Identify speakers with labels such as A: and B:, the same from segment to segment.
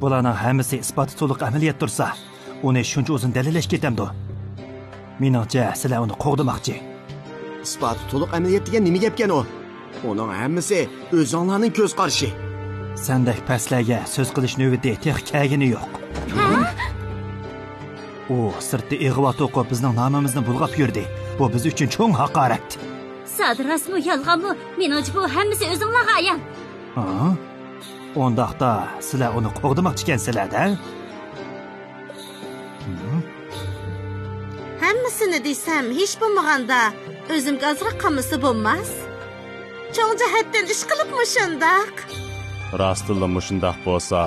A: Bularning hammasi isboti to'liq amaliyot tursa, uni shuncha uzun dalillash ketamdi. Meningcha, sizlar uni qo'g'dimoqchi.
B: Isboti to'liq amaliyot degan nima gapkan o? Uning hammasi o'zinglarning ko'z qarashi.
A: Sendek paslarga so'z qilish navbati tex kelgani yo'q. U sirtda ig'vo to'qib bizning nomimizni bulg'ab yurdi. Bu biz uchun cho'ng haqorat.
C: Sadrasmi, yolg'onmi? Meningcha bu hammasi o'zinglarga ayon.
A: Ondaqda sizlar uni qo'g'dimoqchi ekansizlar-da?
D: Hammasini desam, hech bo'lmaganda o'zimga azroq qilmasa bo'lmas. Cho'ng jihatdan ish qilibmi shundaq?
E: Rostilla mushundaq bo'lsa,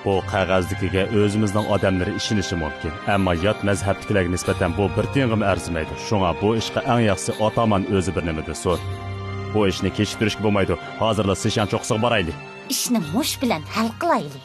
E: bu qog'ozdikiga o'zimizning odamlari ishinishi mumkin. Ammo yot mazhabdagilarga nisbatan bu bir tiyinga arzimaydi. Shunga bu ishga eng yaxshisi otaman o'zi bir nima desin. Bu ishni kechiktirishga bo'lmaydi. Hozirla seshan cho'qsiq boraylik.
C: Ishni mush bilan hal qilaylik.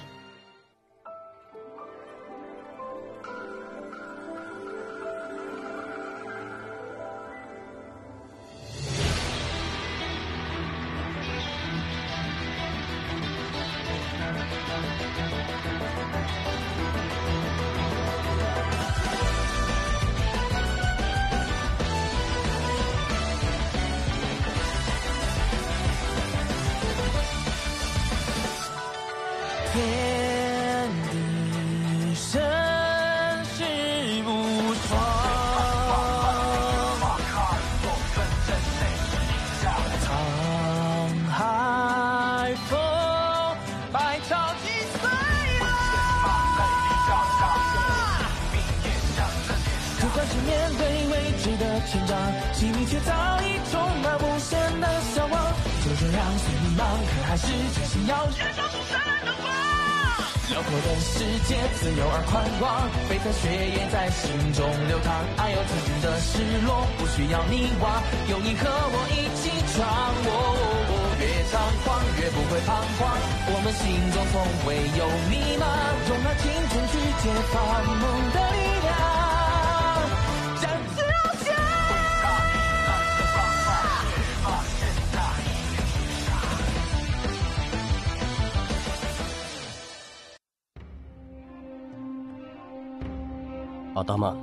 F: Otaman,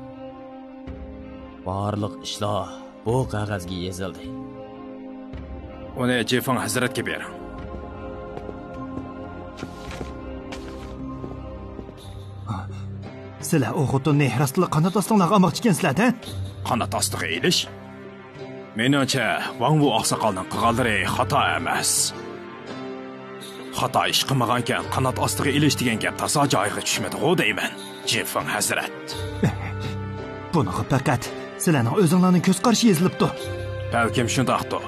F: barliq ishlar bu qog'ozga yozildi.
G: Uni Jefan hazratga bering.
A: Sizlar o xotinni rostli qanot ostiga olmoqchi ekansizlar-da?
G: Qanot ostiga elish? Meningcha, Wang Wu oqsoqolning qilganlari xato emas. Xato ish qilmagankan qanot ostiga elish degan gap taso joyiga tushmadi-ku deyman. Jefan hazrat.
A: Bunaqa faqat sizlarning o'zinglarning ko'z qarashi yozilibdi.
G: Balkim shundaqdir.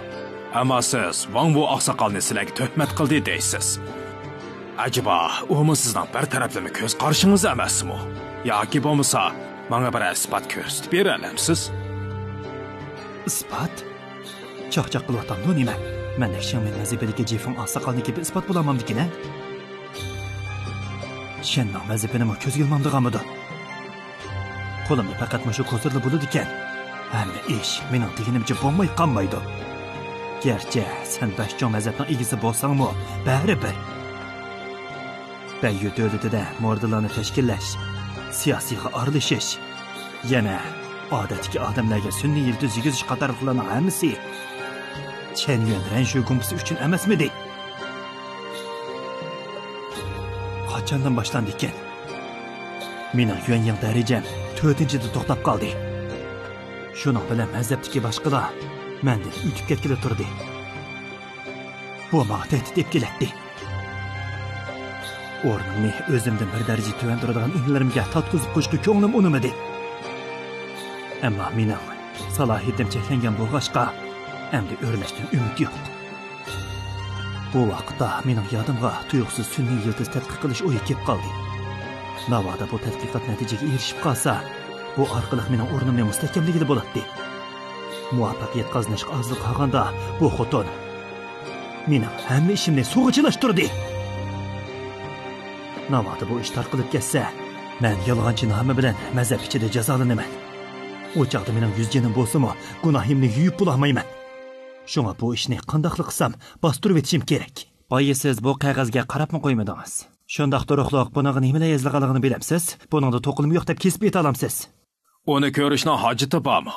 G: Ammo siz Wang Wu oqsoqolni sizlarga tuhmat qildi deysiz. Acaba u sizning bir taraflama ko'z qarashingiz emasmi? Yoki bo'lmasa, menga bir isbot ko'rsatib bera olamsiz?
A: Isbot? Chaqchaq qilyapman nima? Men Xiaomin mazhabidagi Jefan oqsoqolniki bir isbot bo'lamanmikin-a? Shenning mazhabini ko'zga ilmamdiganmidi? Qo'limda faqat shu ko'zirli bo'ladi ekan. Hamma ish mening deganimcha bo'lmay qolmaydi. Gerçi sen başçı mazhabning egisi bo'lsangmi, baribir. Bayyu davlatida mordilarni tashkillash, siyosiyga aralashish, yana odatdagi odamlarga sunniy yildiz yigizish qatorliqlarning hammasi Chen Yuan shu gumbisi uchun emasmidi? Qachondan boshlandi ekan? Mening Yuanyang darajam 4-da to'xtab qoldi. Shuning bilan mazhabdagi boshqalar mendan o'tib ketgili turdi. Bu menga tehdit etib keladi. O'rnimni o'zimdan bir daraja tuvan turadigan inlarimga tatqizib qo'yishga ko'nglim unimadi. Ammo mening salohiyatim cheklangan bo'lg'achqa endi o'rlashdan umid yo'q. Bu vaqtda mening yodimga tuyuqsiz sun'iy yildiz tadqiq qilish o'yi kelib qoldi. Navoda bu tadqiqot natijaga erishib qolsa, bu orqali mening o'rnimni mustahkamligida bo'ladi. Muvaffaqiyat qozonishga orzu qilganda bu xotin mening hamma ishimni sug'ichlashtirdi. Navoda bu ish tarqalib ketsa, men yolg'onchi nomi bilan mazhab ichida jazolanaman. O chaqda mening 100 jinim bo'lsa-mu, gunohimni yuyib bo'lmayman. Shunga bu ishni qandoqlik qilsam, bostirib etishim kerak. Boyi siz bu qog'ozga qarabmi qo'ymadingiz? Shundaq turuqliq buning nimalar yozilganligini bilamsiz? Buningda to'qilma yo'q deb kesib ayta olamsiz.
G: Uni ko'rishning hojati bormi?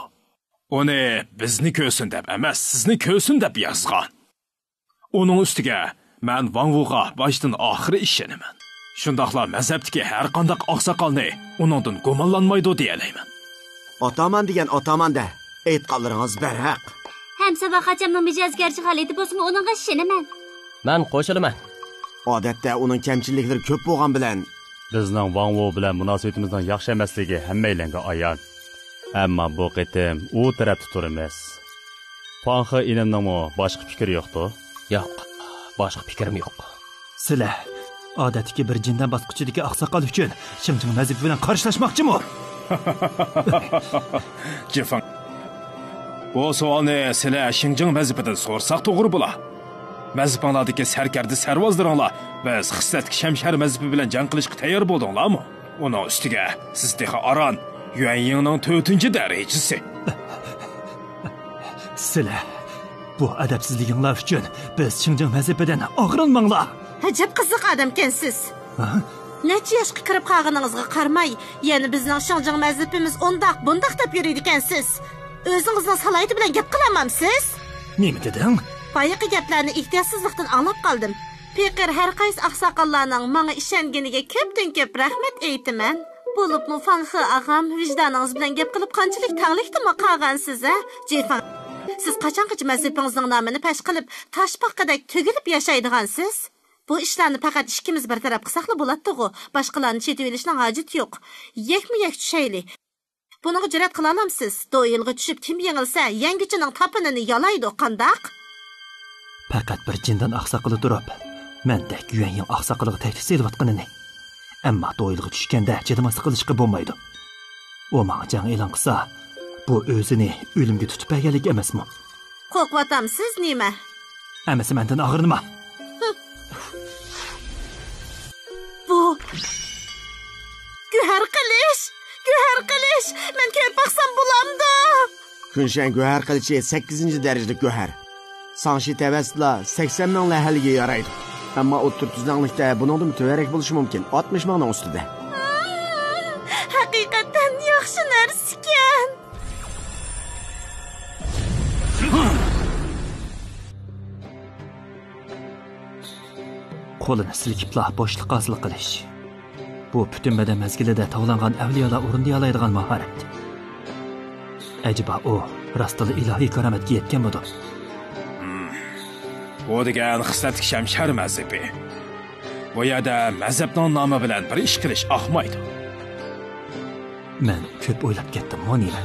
G: Uni bizni ko'rsin deb emas, sizni ko'rsin deb yozgan. Uning ustiga men Wang Wuga boshdan oxiri ishonaman. Shundaqla mazhabdagi har qanday oqsoqolni uningdan gumonlanmaydi deyalayman.
B: Otaman degan otaman-da. Aytqanlaringiz barhaq.
C: Hamsa vaqachamning mijozgarchi holati bo'lsa, uningga ishonaman.
F: Men qo'shilaman.
B: Odatda uning kamchiliklari ko'p bo'lgan bilan
E: bizning Wang Wu bilan munosabatimizning yaxshi emasligi hammalarga ayon. Ammo bu qitim u tarafda turamiz. Fanxi inimning boshqa fikri yo'q-ku?
F: Yo'q, boshqa fikrim yo'q.
A: Sizlar odatdagi bir jindan bosqichidagi oqsoqol uchun Shimjing mazhab bilan qarshilashmoqchimi?
G: Jifang. Bu savolni sizlar Shimjing mazhabidan so'rsak to'g'ri bo'lar. Mazhablardagi sarkarda sarvozlaringlar biz xislatki Shamshar mazhabi bilan jang qilishga tayyor bo'ldinglarmi? Uning ustiga siz deha Aran Yuanyingning 4-darajasi.
A: Sizlar bu adabsizliginglar uchun biz Shimjing mazhabidan og'rinmanglar.
D: Ajab qiziq odamkansiz. Necha yoshga kirib qolganingizga qaramay, yana bizning Shimjing mazhabimiz bundaq deb yuradi ekansiz. O'zingizning salohiyati bilan gap qilamamsiz?
A: Nima deding?
D: Bayaqi gaplarni ehtiyotsizlikdan anglab qoldim. Peqir har qaysi oqsoqollarning menga ishonganiga ko'pdan-ko'p rahmat aytaman. Bo'libmi Fanxi og'am vijdoningiz bilan gap qilib qanchalik tanglikdimi qolgansiz a? Jefan, siz qachongacha mazhabingizning nomini pash qilib, toshbaqadek tugilib yashaydigansiz? Bu ishlarni faqat ikkimiz bir taraf qilsaqla bo'ladi-ku. Boshqalarni chetib olishning hojati yo'q. Yakma-yak tushaylik. Buni jur'at qila olamsiz? Do'yilga tushib kim yengilsa, yangichining tapinini yalaydi qandaq?
A: Faqat bir jindan oqsoqili turib, menda Yuanying oqsoqiliga taklif selayotganini. Ammo do'yilga tushganda chidamas qilishga bo'lmaydi. U menga jang e'lon qilsa, bu o'zini o'limga tutib berganlik emasmi?
D: Qo'rqatamsiz nima?
A: Amasi mendan og'rinma.
D: Bu Güher qilish. Men ko'p baxsam bo'lamdi.
B: Kunshan Güher qilishi 8-darajalik Güher. Sanshi tavasla 80 ming lahaliga yaraydi. Ammo o'ttir tuzlanlikda buningdan to'varak bo'lishi mumkin. 60 mingning ustida.
D: Haqiqatan yaxshi narsa ekan.
A: Qo'lini silkibla boshliq hosil qilish. Bu butun badan mazgilida tavlangan avliyolar o'rinda olaydigan mahorat. Ajiba o rostli ilohiy karomatga yetganmidi?
G: Bu degan xislatki Shamshar mazhabi. Bu yerda mazhabning nomi bilan bir ish qilish ahmaydi.
A: Men ko'p o'ylab ketdim, Monila.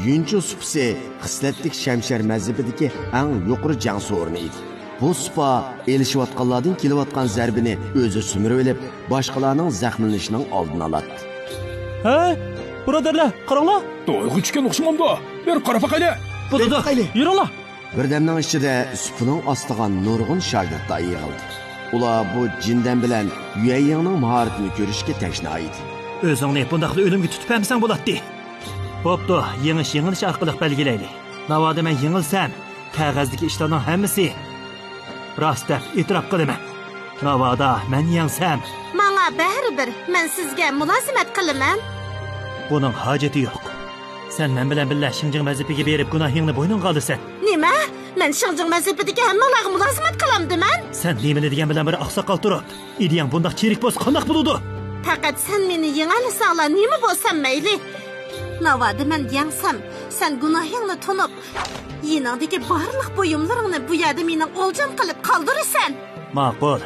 B: Yunchu supsi xislatlik Shamshar mazhabidagi eng yuqori jang so'rini edi. Bu supa elishayotganlardan kelayotgan zarbini o'zi sumirib olib, boshqalarning zaxmlanishining oldini oladi.
A: Ha? Birodarlar, qaranglar.
G: Do'yga tushgan o'xshamamda. Bir qarab boqayli.
A: Birodar, yuringlar.
B: Birdamning ichida supining ostiga nurg'un shogirdlar yig'ildi. Ular bu jindan bilan Yuanyingning mahoratini ko'rishga tashna edi.
A: O'zingni bundaqli o'limga tutib hamsan bo'ladi. Bo'pti, yengilish orqali belgilayli. Navoda men yengilsam, qog'ozdagi ishlarning hammasi rost deb e'tirof qilaman. Navoda men yengsam,
D: menga baribir, men sizga mulozimat qilaman.
A: Buning hojati yo'q. Sen men bilan birga Shimjing mazhabiga berib gunohingni bo'yningga olasan.
D: Nima? Men Shimjing mazhabidagi hammalarga mulozimat qilamdiman.
A: Sen nima degan bilan bir oqsoqol turib, ideyang bundaq chirik bo'lsa qanday bo'ladi?
D: Faqat sen meni yengalasanlar nima bo'lsam mayli. Navoda men yengsam, sen gunohingni tunib, yiningdagi barliq buyumlaringni bu yerda mening o'ljam qilib qoldirasan.
A: Ma'qul.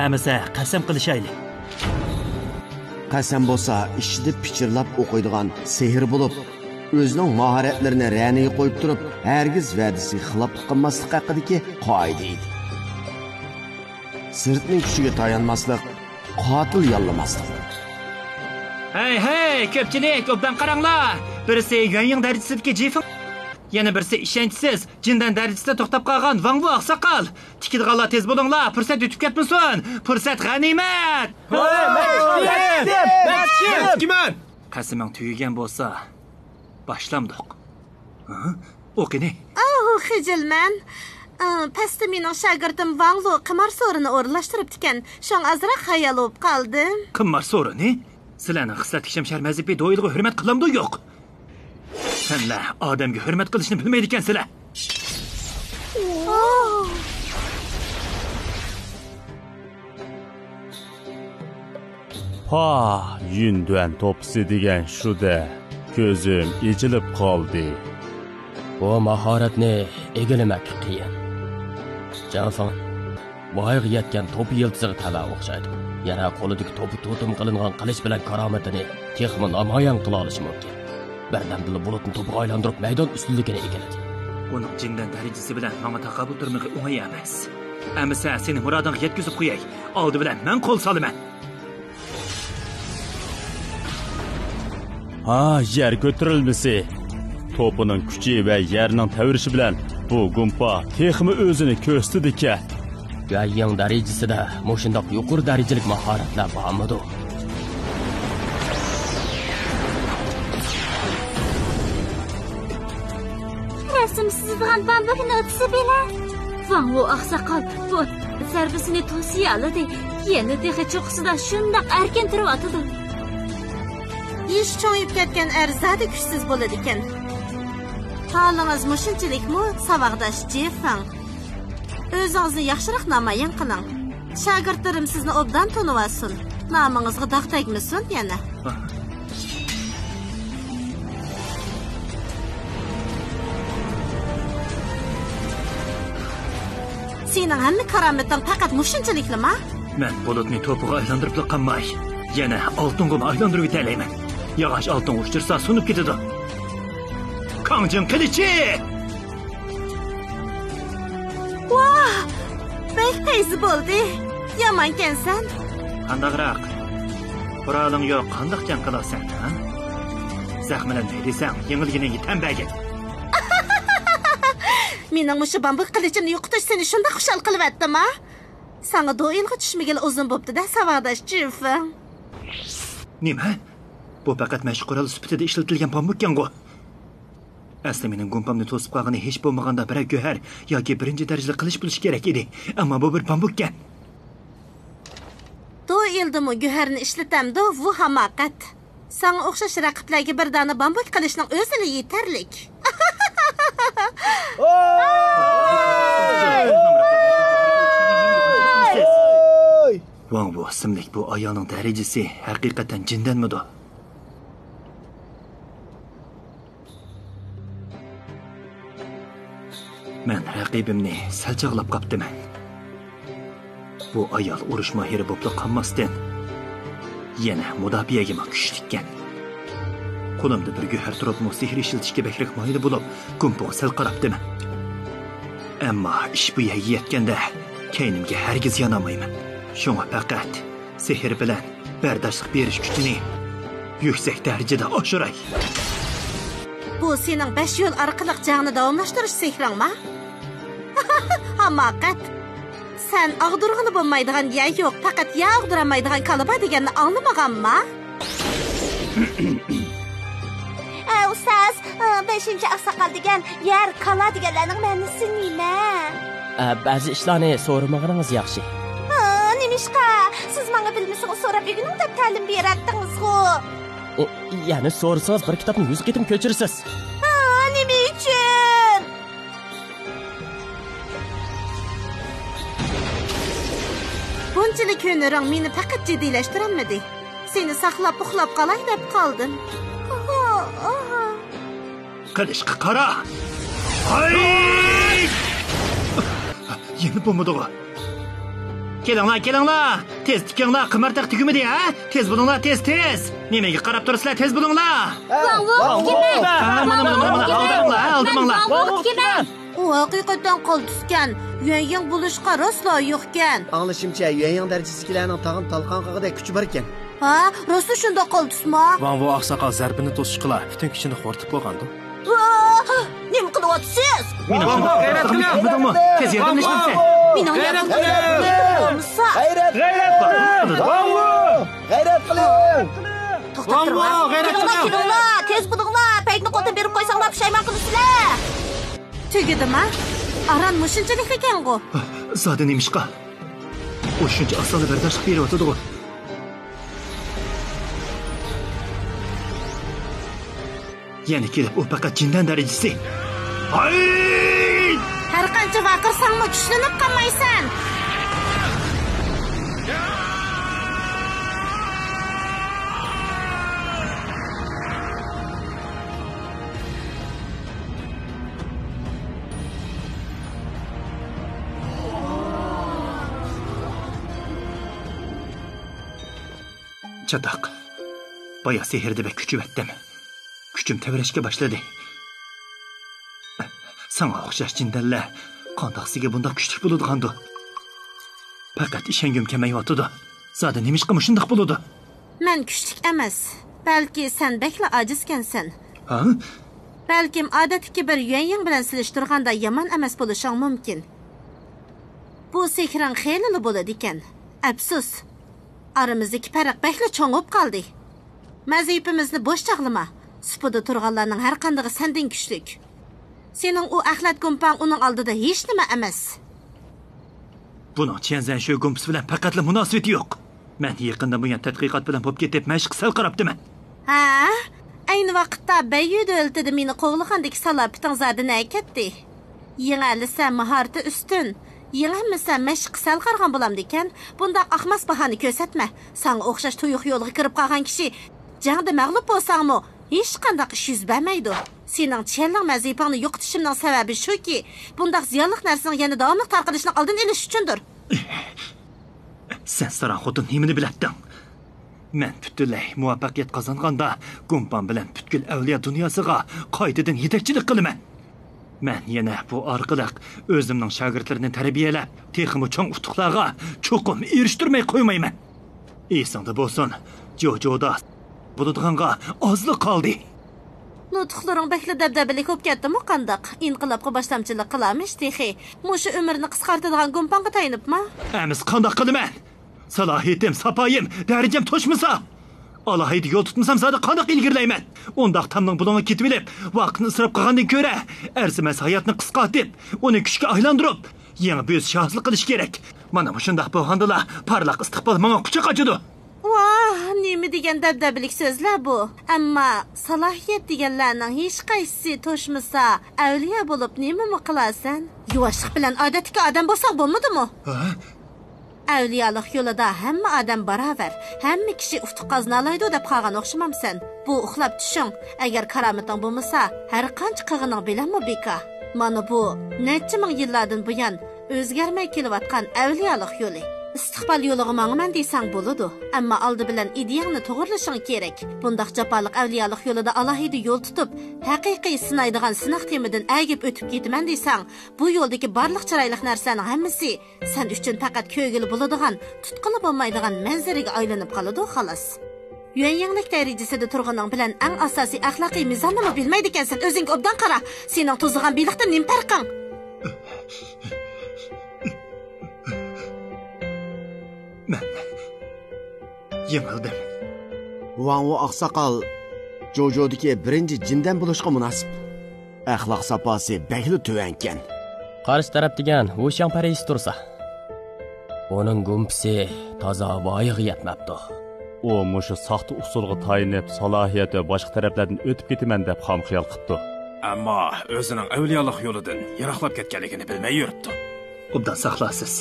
A: Amasa qasam qilishayli.
B: Qasam bo'lsa, ishida pichirlab o'qiydigan sehr bo'lib, o'zining mahoratlarini ra'niga qo'yib turib, hargiz va'dasiga xilof qilmaslik haqidagi qoida edi. Sirtning kuchiga tayanmaslik, qotil yollamaslik.
A: Hey, ko'pchilik, obdan qaranglar. Birisi Yuanying darajasidagi Jifang, yana birisi ishonchsiz jindan darajasida to'xtab qolgan Wang Wu oqsoqol. Tikilganlar tez bo'linglar, fursat o'tib ketmasin. Fursat g'animat.
G: Kimman?
A: Qasiming tugagan bo'lsa, boshlamdiq. O'qini.
D: Xijilman. Pastda mening shogirdim Vanglu qimor so'rini o'rinlashtiribdi ekan. Sho'ng azroq xayol bo'lib qoldim.
A: Qimor so'rini? Sizlarning xislat shamshar mazhibi do'yilga hurmat qilamdi yo'q? Senlar odamga hurmat qilishni bilmaydi ekansizlar.
E: Ha, yunduan topsi degan shuda ko'zim echilib qoldi.
F: Bu mahoratni egillamak qiyin. Janfan, boyga yetgan to'p yildiziga tava o'xshaydi. Yana qo'lidagi to'pi to'tim qilingan qilich bilan karomatini texmi namoyon qila olishi mumkin. Birdamdili bulutni to'piga aylantirib maydon ustunligini egalladi.
A: Uning jindan darajasi bilan menga taqobil turmag'i o'ng'ay emas. Amsa seni murodingga yetkazib qo'yay. Oldi bilan men qo'l solaman.
E: Ha, yer ko'tarilmisi. To'pining kuchi va yerning tavrishi bilan bu gumpa texmi o'zini ko'rsatdi-ki.
F: Gayyan darajasida mo'shundoq yuqori darajalik mahoratlar bormidi.
C: Rasm sizgan bambukni o'tsa bilan. Vanglu oqsoqol bu zarbasini to'siyaladi. Yana dexa cho'qsida shundoq erkin turib atadi.
D: Ish cho'yib ketgan arzadi kuchsiz bo'ladi ekan. Halingiz mushunchalikmi, savaqdosh Jeffan? O'zingizni yaxshiroq namoyon qiling. Shogirdlarim sizni obdan tanib olsin. Nomingizga dog' tegmasin yana. Sening hamma karomating faqat mushunchalikmi?
A: Men bulutni to'piga aylantirib qolmay, yana oltinga aylantirib yetalayman. Yog'och oltin ushtirsa sunib ketadi. Kangjin qilichi!
D: Vah! Bek tezi bo'ldi. Yomon kensan.
A: Qandaqroq? Qurolin yo'q, qandaq jang qilasan, ha? Zaxmlanmay desam, yengilginaga tanbaga.
D: Mening mushu bambuk qilichimni yo'qotish seni shunda xushal qilyaptimi? Sana do'yilga tushmagan uzun bo'pti-da, savaqdosh Jif.
A: Nima? Bu faqat mashq qurol sifatida ishlatilgan bambukkan-ku. Asli mening gumpamni to'sib qolgani hech bo'lmaganda bir go'har yoki birinchi darajali qilish bo'lishi kerak edi. Ammo bu bir bambukkan.
D: Do'yildimi go'harni ishlatamdi, bu hamoqat. Sana o'xshash raqiblarga bir dona bambuk qilishning o'zi yetarlik. Vang bu ismlik bu ayolning darajasi haqiqatan jindanmidi? Men raqibimni salchaqlab qopdiman. Bu ayol urush mahiri bo'lib qolmasdan yana mudofiaga kuch tikkan. Qo'limda bir go'har turibmi sehr ishlatishga bakrak mayli bo'lib, gumpog sal qarabdiman. Ammo ish bu yerga yetganda keynimga hargiz yonamayman. Shunga faqat sehr bilan bardoshlik berish kuchini yuksak darajada oshiray. Bu sening 5 yo'l orqali jangni davomlashtirish sehrangmi? Hamoqat. Sen ag'dirg'ini bo'lmaydigan ya yo'q, faqat ya ag'diramaydigan kalaba deganni anglamaganmi? Ustaz, 5-oqsoqol degan yer kala deganlarning ma'nosi nima?
F: Ba'zi ishlarni so'ramaganingiz yaxshi.
D: Nimishqa? Siz menga bilmasang so'rab o'gining deb ta'lim beratdingiz-ku.
F: Ya'ni so'rasangiz bir kitobni 100 ketim ko'chirasiz.
D: Nima uchun? Bunchalik ko'nirang meni faqat jiddiylashtirolmadi. Seni saqlab uxlab qolay deb qoldim. Qilishqa qara. Hay! Yeni bo'lmadi-ku. Kelinglar. Tez tikinglar, qimar taq tugumidi, ha? Tez bo'linglar, tez. Nimaga qarab turasizlar? Tez bo'linglar. Oldimanglar. U haqiqatan qo'l tusgan. Yuanyang bo'lishqa rostla yo'qkan.
B: Anglashimcha, yuanyang darajasidagilarning tag'in talqonqig'ida kuchi bor ekan.
D: Ha, rosti shunda qo'l tusma.
G: Van bu oqsoqol zarbini to'sishqilar, butun kuchini xo'rtib qo'ygandi.
D: Nima qilyapsiz?
A: Meni shunday g'ayrat qilyapmidimi? Tez yordamlashmasa.
D: Meni g'ayrat qilsa.
B: G'ayrat qiling.
D: To'xtab turing. Kelinglar, tez bo'linglar. Paytni qo'ldan berib qo'ysanglar pushaymon qilasizlar. Tugidimi? aran mushunchalik ekan-ku.
A: Zodi nemishqa? O shuncha asoli bardosh berib o'tadi-ku. Yani kelib o faqat jindan darajasi. Ay!
D: Har qancha vaqirsangmi kuchlanib qolmaysan.
A: Çatak. Baya sehirde ve küçü ettim. Küçüm tevreshga başladı. Sana o'xshash jindanlar qandaqsiga bunda kuchli bo'ladigandu. Faqat ishongim kelmayotdi. Zodi nima ish qilib shundoq bo'ladi?
D: Men kuchlik emas, balki sen bekla ojizkansan.
A: Ha?
D: Balkim odatdagi bir yuanying bilan silishtirganda yomon emas bo'lishing mumkin. Bu sehrang xeyli bo'ladi ekan. Afsus. Aramizdagi farq bekla cho'ngib qoldi. Mazipimizni bo'sh chaqlama. Supuda turganlarning har qanday sendin kuchlik. Sening o axlat gumpang uning oldida hech nima emas.
A: Buning Chenzan shu gumps bilan faqatla munosabati yo'q. Men yaqinda bu tadqiqot bilan bo'lib ketib mashq sal qarabdiman.
D: Ha? Ayni vaqtda Bayyud o'ltidi meni qo'g'lagandek salapiting zadini ketdi. Yengilsa mahorati ustun. Yengilmasa mashq sal qargan bo'lamdi ekan. Bunda ahmas bahani ko'rsatma. Senga o'xshash tuyuq yo'lga kirib qolgan kishi jangda mag'lub bo'lsangmi, hech qanday ish yuz bermaydi. Sening chellik mazifangni yo'qotishimning sababi shuki, bundaq ziyonli narsaning yana davomli tarqalishini oldin olish uchundir.
A: Sen saran xuddi nimani bilading? Men butunlay muvaffaqiyat qozonganda Gumpan bilan butkul avliyo dunyosiga qaytadan yetakchilik qilaman. Men yana bu orqali o'zimning shogirdlarini tarbiyalab, texmi cho'ng utuqlarga cho'qim erishtirmay qo'ymayman. Esingda bo'lsin, Jojoda bo'ladiganqa ozlik qoldi.
D: Nutqlaring bekli dabdabali ko'p ketdimi qandaq? Inqilobga boshlamchilik qilamish texi. Mushu umrni qisqartiradigan Gumpanga tayinibmi?
A: Amiz qandoq qilaman? Salohiyatim, sapoyim, darajam to'shmasa, alohida yo'l tutmasam zodi qandoq ilgirlayman? Undaq tamning bulonga ketib olib, vaqtni isrof qilgandan ko'ra, arzimas hayotni qisqartib, uni kuchga aylantirib, yangi bo'z shohlik qilish kerak. Mana shundaq bo'lgandalar parlaq istiqbol menga quchoq ochadi.
D: Vah, nima degan dabdabilik so'zlar bu. Ammo salohiyat deganlarning hech qaysisi to'shmasa, avliyo bo'lib nima qilasan? Yuvoshlik bilan odatdagi odam bo'lsa bo'lmadimi? Avliyolik yo'lida hamma odam barobar, hamma kishi ufq qoznolaydi deb qolgan o'xshamamsan. Bu uxlab tushing. Agar karomating bo'lmasa, har qancha qig'ining bilanmi beka. Mana bu necha ming yillardan buyon o'zgarmay kelayotgan avliyolik yo'li. İstiqbal yo'liga mangman desang bo'ladi, ammo oldi bilan ideyangni to'g'rilashing kerak. Bundaq jafoliq avliyolik yo'lida alohida yo'l tutib, haqiqiy sinaydigan sinoq temidan agib o'tib ketaman desang, bu yo'ldagi barliq chiroyli narsaning hammasi sen uchun faqat ko'ngil bo'ladigan, tutqili bo'lmaydigan manzaraga aylanib qoladi xolos. Yuanyanglik darajasida turganing bilan eng asosiy axloqiy mezonni bilmaydi ekansan. O'zing obdan qara. Sening to'zg'an beliqdan nima farqing?
A: Men yengildim.
B: Wang Wu oqsoqol Jojodagi birinchi jindan bo'lishga munosib. Axloq saposi bag'li tuvankan.
F: Qarshi taraf degan Wuxiang Paris tursa. Uning gumpisi toza voyiga yetmabdi.
E: U mushu saxta usulga tayinib, salohiyat va boshqa taraflardan o'tib ketaman deb ham xiyol qildi.
G: Ammo o'zining avliyolik yo'lidan yiroqlab ketganligini bilmay yuribdi.
A: Obdan saqlasiz.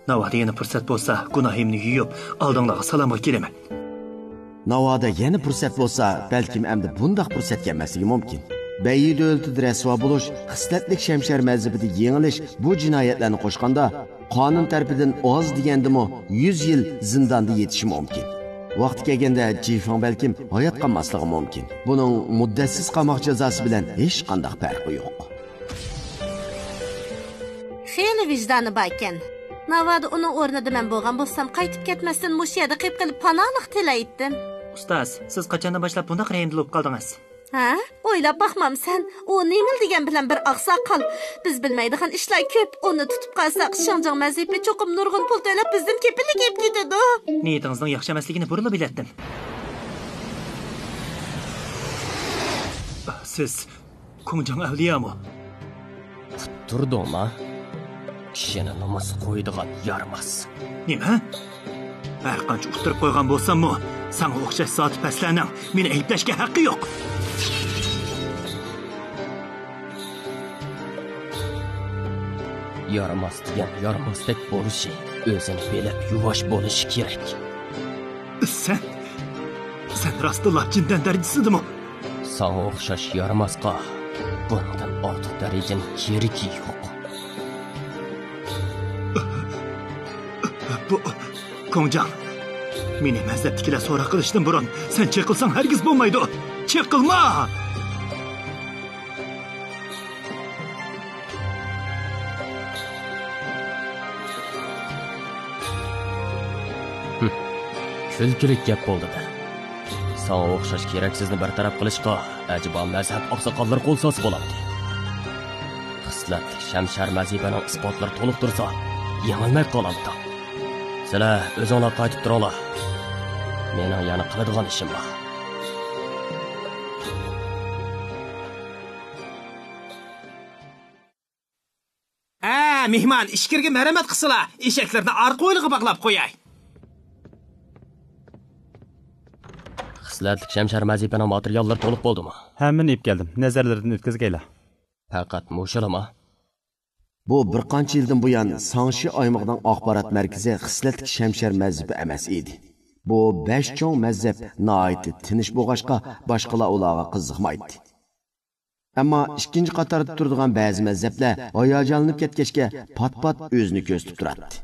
A: Navoda yana fursat bo'lsa, gunohimni yuyib, oldinglarga salomga kelaman.
B: Navoda yana fursat bo'lsa, balkim endi bundaq fursat kelmasligi mumkin. Bayyid o'ltida rasvo bo'lish, xislatlik shamshar mazhabida yengilish bu jinoyatlarni qo'shganda qonun tarafidan oz degandimi 100 yil zindonda yetishi mumkin. Vaqti kelganda Jifang balkim hayot qolmasligi mumkin. Buning muddatsiz qamoq jazosi bilan hech qanday farqi yo'q.
D: Xeyli vijdoni bor. Navoda uning o'rnida men bo'lgan bo'lsam, qaytib ketmasdan mushiyada qilib qilib panohlik tilaydim.
A: Ustoz, siz qachondan boshlab bunday rayimdilib qoldingiz?
D: Ha? O'ylab baxmamsan. U nima degan bilan bir oqsoqol. Biz bilmaydigan ishlar ko'p. Uni tutib qolsak, Shanjang mazifi cho'qim nurg'un pul to'lab bizdan kepillik yeb ketadi.
A: Niyatingizning yaxshi emasligini burilib bilatdim. Siz Kungjang avliyomi?
F: Turdingmi? Kishini namoz qo'ydigan yarmas.
A: Nima? Har qancha uqtirib qo'ygan bo'lsam-mu, senga o'xshash zoti pastlarning meni ayblashga haqqi yo'q.
F: Yarmas degan yarmasdek bo'lishi, o'zini bilib yuvosh bo'lishi kerak.
A: Sen rastulloh jindan darajasidimi?
F: Sana o'xshash yarmasqa bundan ortiq darajaning keragi yo'q.
A: Bu Kongjan, meni mazhabdagilar so'roq qilishdan burun sen cheqilsang hargiz bo'lmaydi. Cheqilma!
F: Kulkilik gap bo'ldi-da. Sana o'xshash keraksizni bartaraf qilishga ajibo mazhab oqsoqollar qo'l so'z bo'ladi. Xislatlik shamshar mazibaning isbotlari to'liq tursa, yengilmay qoladi. Sizlar o'zinglar qaytib turinglar. Mening yana qiladigan ishim bor.
G: Mehmon, ishkirga marhamat qilsizlar. Eshaklarni orqa o'ylig'i baqlab qo'yay.
F: Xislatlik shamshar mazibaning materiallari to'liq bo'ldimi?
E: Hammani ip keldim. Nazarlardan o'tkazgaylar.
F: Faqat mushulama.
B: Bu bir qancha yildan buyon Sangshi oymog'ining axborot markazi xislatlik shamshar mazhabi emas edi. Bu 5 cho'ng mazhab noiti tinish bo'lg'ashqa boshqalar ularga qiziqmaydi. Ammo ikkinchi qatorda turadigan ba'zi mazhablar hayajonlanib ketgachga pat-pat o'zini ko'rsatib turadi.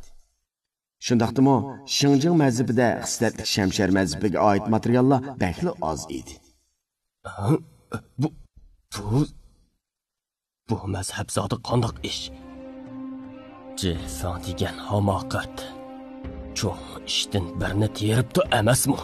B: Shundaqdimi, Xinjiang mazhabida xislatlik shamshar mazhabiga oid materiallar bakli oz edi.
F: Bu mazhab zoti qandoq ish? Jefan degan hamoqat. Cho'ng ishdan birni teribdi emasmi?